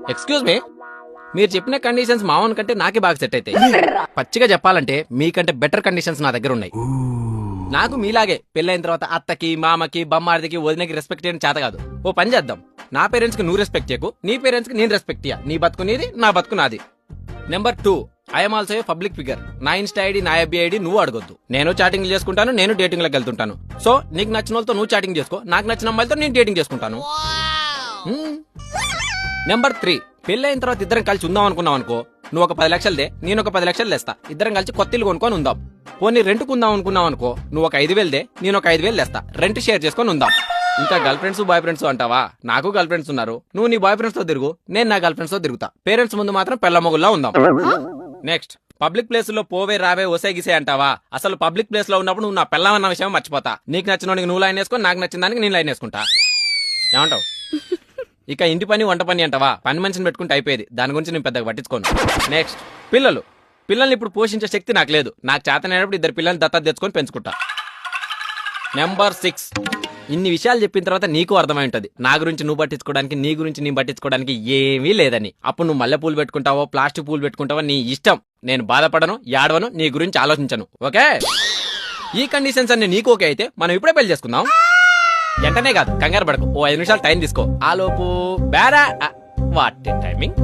Excuse me, మీరు చెప్పిన conditions మావన్ కంటే నాకే బాగా సెట్ అవుతాయి. పచ్చిగా చెప్పాలంటే మీకంటే బెటర్ కండిషన్స్ నా దగ్గర ఉన్నాయి. నాకు మీలాగే పెళ్ళైన తర్వాత అత్తకి, మామకి, బొమ్మార్దికి, వదినకి రెస్పెక్ట్ చేయడం చేత కాదు. ఓ పని చేద్దాం, నా పేరెంట్స్ కి నువ్వు రెస్పెక్ట్ చేయకు, నీ పేరెంట్స్ కి నేను రెస్పెక్ట్ ఇయ్య. నీ బతుకు నీది, నా బతుకు నాది. Number 2, I'm also a public figure. నా ఇన్స్టా ఐడి, నా ఎఫ్బి ఐడి నువ్వు అడగొద్దు. నేను చాటింగ్ చేసుకుంటాను, నేను డేటింగ్ లకు వెళ్తుంటాను. సో నీకు నచ్చిన వాళ్ళతో నువ్వు చాటింగ్ చేసుకో, నాకు నచ్చిన అమ్మాయిలతో నేను డేటింగ్ చేసుకుంటాను. నెంబర్ 3, పెళ్ళైన తర్వాత ఇద్దరం కలిసి ఉందాం అనుకున్నాం అనుకో, నువ్వు ఒక 10 లక్షలదే, నేను ఒక 10 లక్షలు తెస్తా. ఇద్దరం కలిసి కొత్త ఇల్లు కొనుక్కొని ఉందాం. పోనీ రెంట్ కుందాం అనుకున్నాం అనుకో, నువ్వు ఒక 5,000దే, నేను ఒక 5,000 తెస్తా. రెంట్ షేర్ చేసుకొని ఉందాం. ఇంకా గర్ల్ ఫ్రెండ్స్, బాయ్ ఫ్రెండ్స్ అంటావా? నాకు గర్ల్ ఫ్రెండ్స్ ఉన్నారు. నువ్వు నీ బాయ్ ఫ్రెండ్స్ తో తిరుగు, నేను నా గర్ల్ ఫ్రెండ్స్ తో తిరుగుతా. పేరెంట్స్ ముందు మాత్రం పెళ్ళమొగుల్లా ఉందాం. నెక్స్ట్, పబ్లిక్ ప్లేస్ లో పోవే రావే ఒసే గిసే అంటావా? అసలు పబ్లిక్ ప్లేస్ లో ఉన్నప్పుడు నువ్వు నా పెళ్ళమన్న విషయం మర్చిపోతా. నీకు నచ్చిన నువ్వు లైన్ వేసుకో, నాకు నచ్చిన దానికి నేను లైన్ వేసుకుంటా. ఏమంటావు? ఇక ఇంటి పని, వంట పని అంటావా? పని మనిషిని పెట్టుకుంటే అయిపోయేది. దాని గురించి నేను పెద్దగా పట్టించుకోను. నెక్స్ట్, పిల్లల్ని ఇప్పుడు పోషించే శక్తి నాకు లేదు. నాకు చేతనైనప్పుడు 2 పిల్లల్ని దత్తత తెచ్చుకొని పెంచుకుంటా. నెంబర్ 6, ఇన్ని విషయాలు చెప్పిన తర్వాత నీకు అర్థమై ఉంటది నా గురించి నువ్వు పట్టించుకోవడానికి, నీ గురించి నేను పట్టించుకోవడానికి ఏమీ లేదని. అప్పుడు నువ్వు మల్లె పూలు పెట్టుకుంటావో, ప్లాస్టిక్ పూలు పెట్టుకుంటావో నీ ఇష్టం. నేను బాధపడను, ఏడవను, నీ గురించి ఆలోచించను. ఓకే? ఈ కండిషన్స్ అన్ని నీకు ఓకే అయితే మనం ఇప్పుడే పెళ్లి చేసుకుందాం. వెంటనే కాదు, కంగారు పడకు. ఓ 5 నిమిషాలు టైం తీసుకో. ఆలోపు బేరా వాట్ టైమింగ్